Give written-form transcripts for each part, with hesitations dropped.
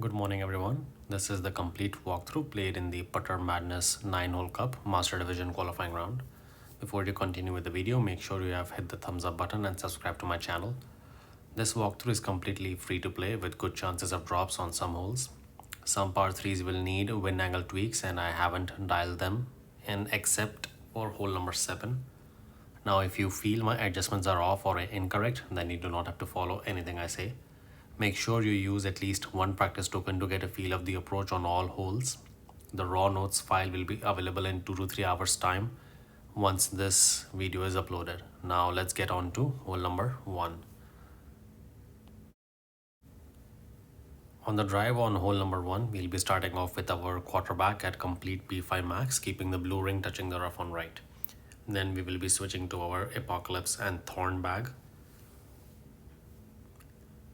Good morning, everyone. This is the complete walkthrough played in the Putter Madness 9-hole Cup Master Division qualifying round. Before you continue with the video, make sure you have hit the thumbs up button and subscribe to my channel. This walkthrough is completely free to play with good chances of drops on some holes. Some par 3s will need wind angle tweaks and I haven't dialed them in except for hole number 7. Now if you feel my adjustments are off or incorrect, then you do not have to follow anything I say. Make sure you use at least one practice token to get a feel of the approach on all holes. The raw notes file will be available in 2 to 3 hours time once this video is uploaded. Now let's get on to hole number 1. On the drive on hole number 1, we'll be starting off with our quarterback at complete P5 max, keeping the blue ring touching the rough on right. Then we will be switching to our Apocalypse and Thorn bag.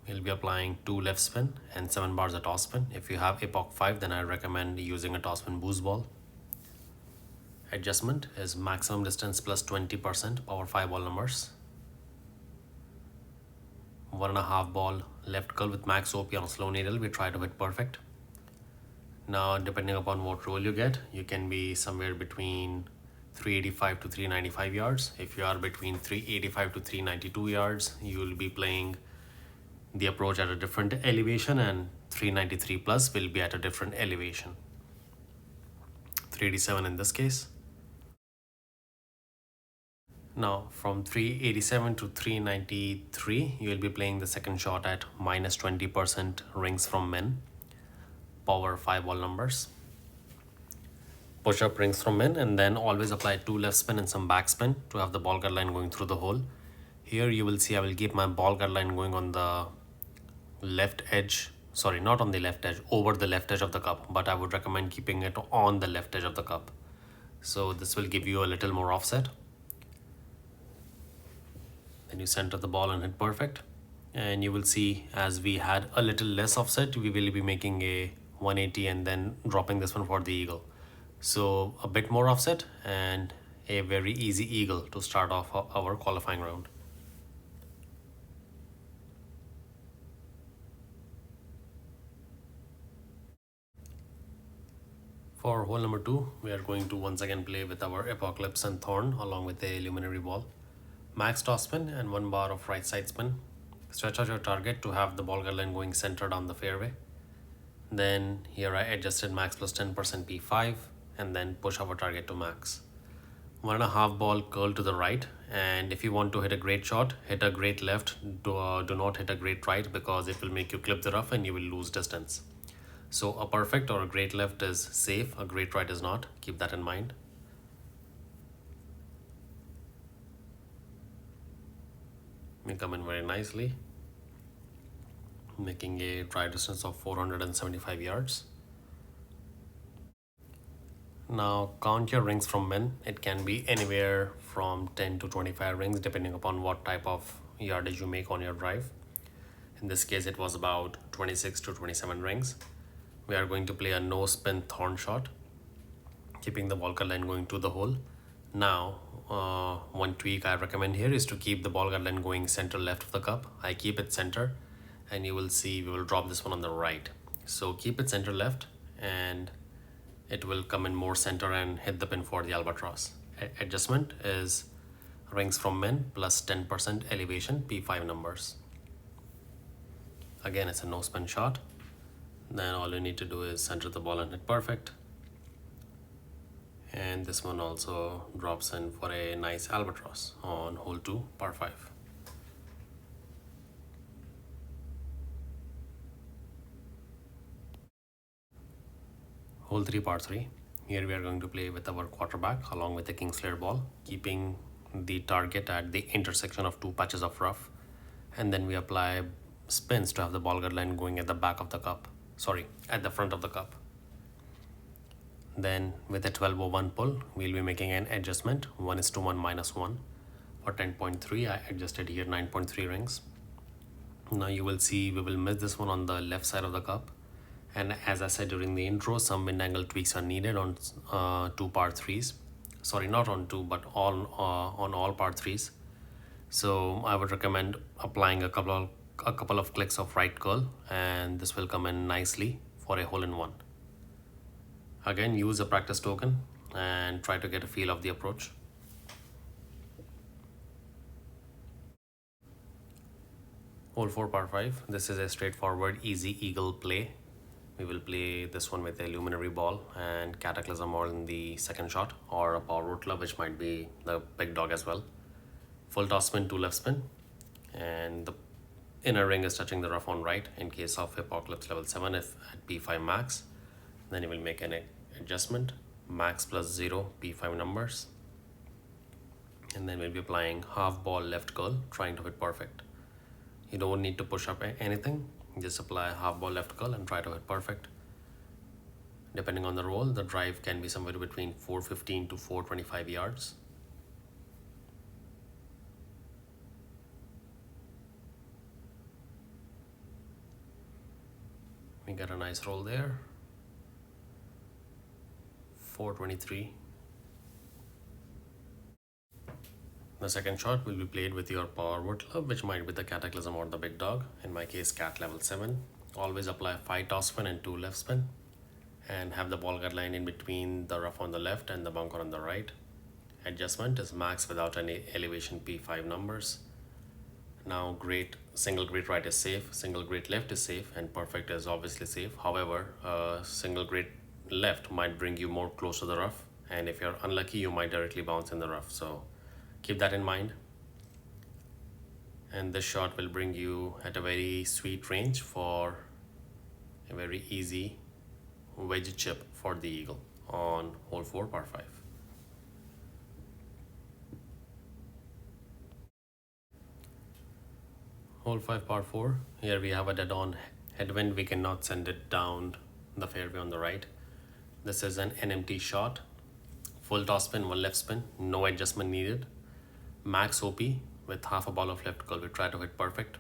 We'll be applying 2 left spin and 7 bars a toss spin. If you have Epoch 5, then I recommend using a toss spin boost ball. Adjustment is maximum distance plus 20%, power 5 ball numbers. 1.5 ball left curl with max OP on slow needle. We try to hit perfect. Now, depending upon what roll you get, you can be somewhere between 385 to 395 yards. If you are between 385 to 392 yards, you will be playing the approach at a different elevation, and 393 plus will be at a different elevation. 387 in this case. Now from 387 to 393, you will be playing the second shot at minus 20% rings from men, power 5 ball numbers. Push up rings from men, and then always apply 2 left spin and some back spin to have the ball guard line going through the hole. Here you will see I will keep my ball guard line going on the left edge, sorry, not on the left edge, over the left edge of the cup, but I would recommend keeping it on the left edge of the cup. So this will give you a little more offset. Then you center the ball and hit perfect. And you will see as we had a little less offset, we will be making a 180 and then dropping this one for the eagle. So a bit more offset and a very easy eagle to start off our qualifying round. For hole number 2, we are going to once again play with our Apocalypse and Thorn along with a luminary ball. Max toss spin and 1 bar of right side spin. Stretch out your target to have the ball guard line going center down the fairway. Then here I adjusted max plus 10% P5 and then push our target to max. 1.5 ball curl to the right, and if you want to hit a great shot, hit a great left, do not hit a great right because it will make you clip the rough and you will lose distance. So a perfect or a great left is safe, a great right is not. Keep that in mind. We come in very nicely, making a drive distance of 475 yards. Now count your rings from men. It can be anywhere from 10 to 25 rings depending upon what type of yardage you make on your drive. In this case, it was about 26 to 27 rings. We are going to play a no spin thorn shot, keeping the ball guard line going to the hole. Now, one tweak I recommend here is to keep the ball guard line going center left of the cup. I keep it center, and you will see we will drop this one on the right. So keep it center left, and it will come in more center and hit the pin for the Albatross. Adjustment is rings from men plus 10% elevation P5 numbers. Again, it's a no spin shot. Then all you need to do is center the ball and hit perfect. And this one also drops in for a nice Albatross on hole 2, par 5. Hole 3, par 3. Here we are going to play with our quarterback along with the King Slayer ball, keeping the target at the intersection of 2 patches of rough. And then we apply spins to have the ball guard line going at the back of the cup. Sorry, at the front of the cup. Then with a 1201 pull, we'll be making an adjustment 1:1 minus 1. For 10.3, I adjusted here 9.3 rings. Now you will see we will miss this one on the left side of the cup. And as I said during the intro, some wind angle tweaks are needed on 2 par 3s. Sorry, not on 2, but on all par 3s. So I would recommend applying a couple a couple of clicks of right curl, and this will come in nicely for a hole in one. Again, use a practice token and try to get a feel of the approach. Hole 4 par 5. This is a straightforward easy eagle play. We will play this one with a luminary ball and cataclysm on the second shot, or a power root club, which might be the big dog as well. Full toss spin, 2 left spin, and the inner ring is touching the rough on right in case of apocalypse level 7. If at p5 max, then you will make an adjustment, max plus 0 p5 numbers, and then we'll be applying half ball left curl, trying to hit perfect. You don't need to push up anything, just apply half ball left curl and try to hit perfect. Depending on the roll, the drive can be somewhere between 415 to 425 yards. We got a nice roll there. 423. The second shot will be played with your power wood club, which might be the cataclysm or the big dog. In my case, cat level 7. Always apply 5 toss spin and 2 left spin, and have the ball guideline in between the rough on the left and the bunker on the right. Adjustment is max without any elevation p5 numbers. Now single great right is safe, single great left is safe, and perfect is obviously safe. However, single great left might bring you more close to the rough, and if you're unlucky, you might directly bounce in the rough. So keep that in mind. And this shot will bring you at a very sweet range for a very easy wedge chip for the eagle on hole 4 par 5. Hole 5 par 4. Here we have a dead on headwind. We cannot send it down the fairway on the right. This is an NMT shot. Full toss spin, 1 left spin, no adjustment needed. Max OP with half a ball of left curl. We try to hit perfect.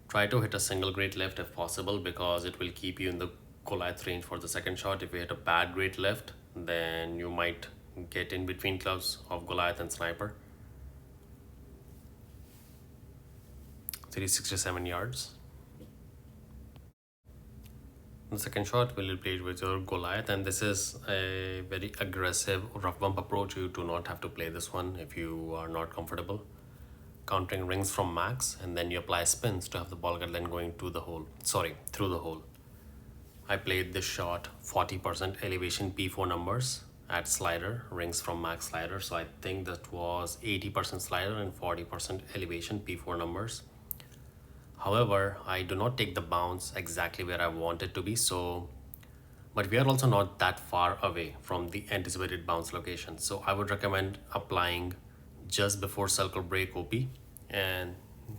Try to hit a single great left if possible, because it will keep you in the Goliath range for the second shot. If you hit a bad great left, then you might get in between clubs of Goliath and sniper. 367 yards. The second shot will be played with your Goliath, and this is a very aggressive rough bump approach. You do not have to play this one if you are not comfortable. Countering rings from max, and then you apply spins to have the ball guideline going through the hole. I played this shot 40% elevation p4 numbers at slider, rings from max slider. So I think that was 80% slider and 40% elevation p4 numbers. However, I do not take the bounce exactly where I want it to be, but we are also not that far away from the anticipated bounce location. So I would recommend applying just before circle break OP, and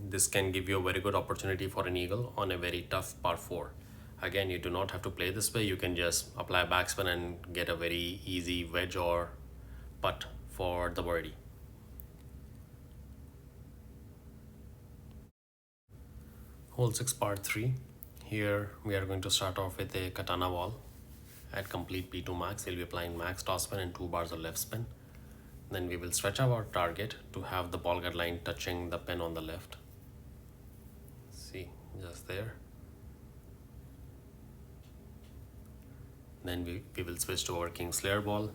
this can give you a very good opportunity for an eagle on a very tough par 4. Again, you do not have to play this way. You can just apply backspin and get a very easy wedge or putt for the birdie. Hole 6 par 3. Here we are going to start off with a katana wall at complete P2 max. We'll be applying max toss spin and 2 bars of left spin. Then we will stretch our target to have the ball guideline touching the pin on the left. See, just there. Then we will switch to our King Slayer ball.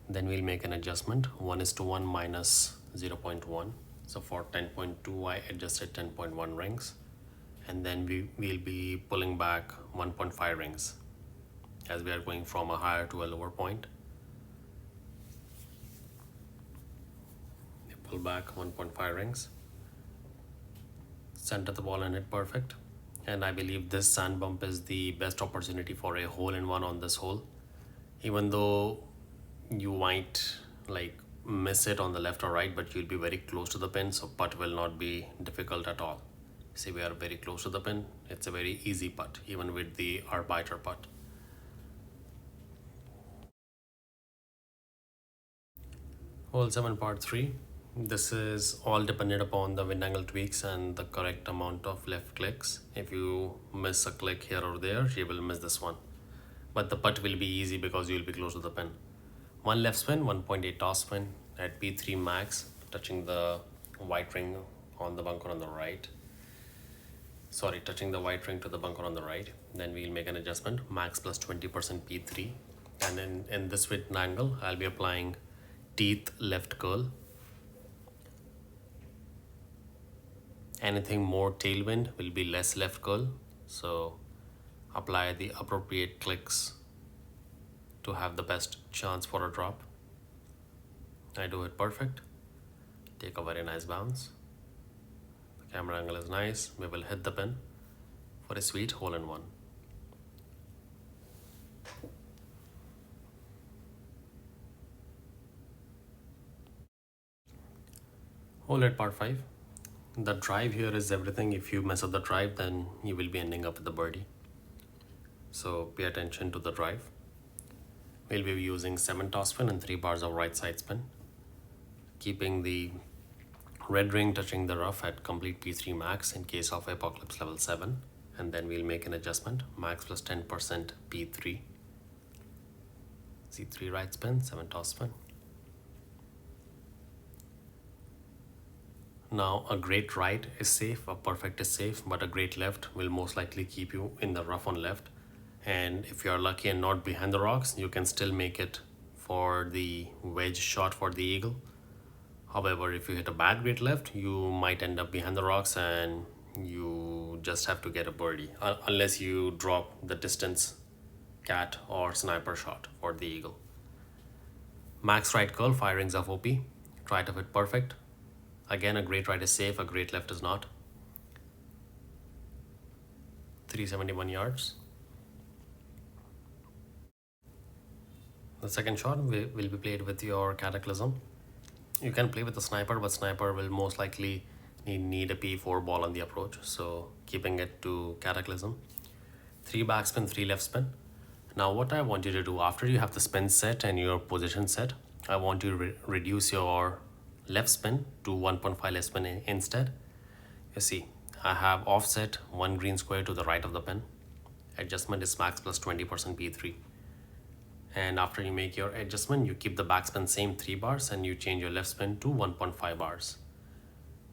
Then we'll make an adjustment, 1:1 minus 0.1. So for 10.2, I adjusted 10.1 rings. And then we'll be pulling back 1.5 rings as we are going from a higher to a lower point. Pull back 1.5 rings, center the ball and hit perfect. And I believe this sand bump is the best opportunity for a hole in one on this hole. Even though you might miss it on the left or right, but you'll be very close to the pin, so putt will not be difficult at all. See, we are very close to the pin. It's a very easy putt, even with the arbiter putt. Hole 7 par 3. This is all dependent upon the wind angle tweaks and the correct amount of left clicks. If you miss a click here or there, you will miss this one. But the putt will be easy because you will be close to the pin. 1 left spin, 1.8 toss spin at P3 max, touching the white ring on the bunker on the right. sorry, touching the white ring to the bunker on the right. Then we'll make an adjustment, max plus 20% P3. And then in this width angle, I'll be applying teeth left curl. Anything more tailwind will be less left curl. So apply the appropriate clicks to have the best chance for a drop. I do it perfect. Take a very nice bounce. The camera angle is nice. We will hit the pin for a sweet hole-in-one. Hole at par 5. The drive here is everything. If you mess up the drive, then you will be ending up with the birdie. So pay attention to the drive. We'll be using 7 topspin and 3 bars of right side spin, keeping the red ring touching the rough at complete P3 max in case of apocalypse level 7. And then we'll make an adjustment, max plus 10% P3. C3 right spin, 7 topspin. Now a great right is safe, a perfect is safe, but a great left will most likely keep you in the rough on left. And if you are lucky and not behind the rocks, you can still make it for the wedge shot for the eagle. However, if you hit a bad great left, you might end up behind the rocks and you just have to get a birdie, unless you drop the distance cat or sniper shot for the eagle. Max right curl, 5 rings of OP. Try to hit perfect. Again, a great right is safe, a great left is not. 371 yards. The second shot will be played with your Cataclysm. You can play with the sniper, but sniper will most likely need a P4 ball on the approach. So keeping it to Cataclysm. 3 backspin, 3 left spin. Now what I want you to do, after you have the spin set and your position set, I want you to reduce your left spin to 1.5 left spin instead. You see, I have offset 1 green square to the right of the pin. Adjustment is max plus 20% P3. And after you make your adjustment, you keep the backspin same 3 bars and you change your left spin to 1.5 bars.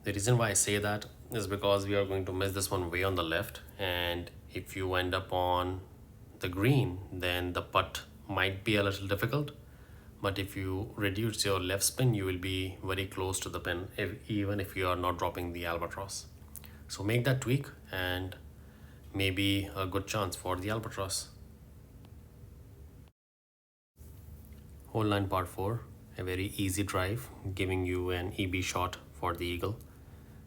The reason why I say that is because we are going to miss this one way on the left, and if you end up on the green, then the putt might be a little difficult. But if you reduce your left spin, you will be very close to the pin, even if you are not dropping the Albatross. So make that tweak and maybe a good chance for the Albatross. Hole 9 par 4, a very easy drive, giving you an EB shot for the eagle.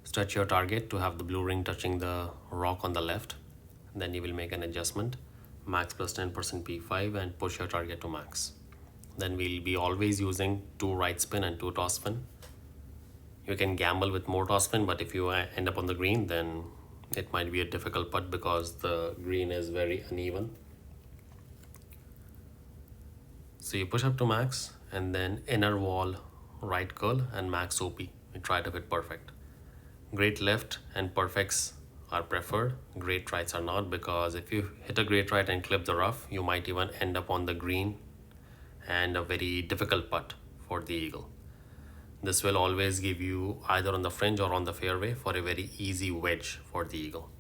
Stretch your target to have the blue ring touching the rock on the left. Then you will make an adjustment, max plus 10% P5, and push your target to max. Then we'll be always using 2 right spin and 2 toss spin. You can gamble with more toss spin, but if you end up on the green, then it might be a difficult putt because the green is very uneven. So you push up to max and then inner wall right curl and max OP. We try to hit perfect. Great left and perfects are preferred. Great rights are not, because if you hit a great right and clip the rough, you might even end up on the green and a very difficult putt for the eagle. This will always give you either on the fringe or on the fairway for a very easy wedge for the eagle.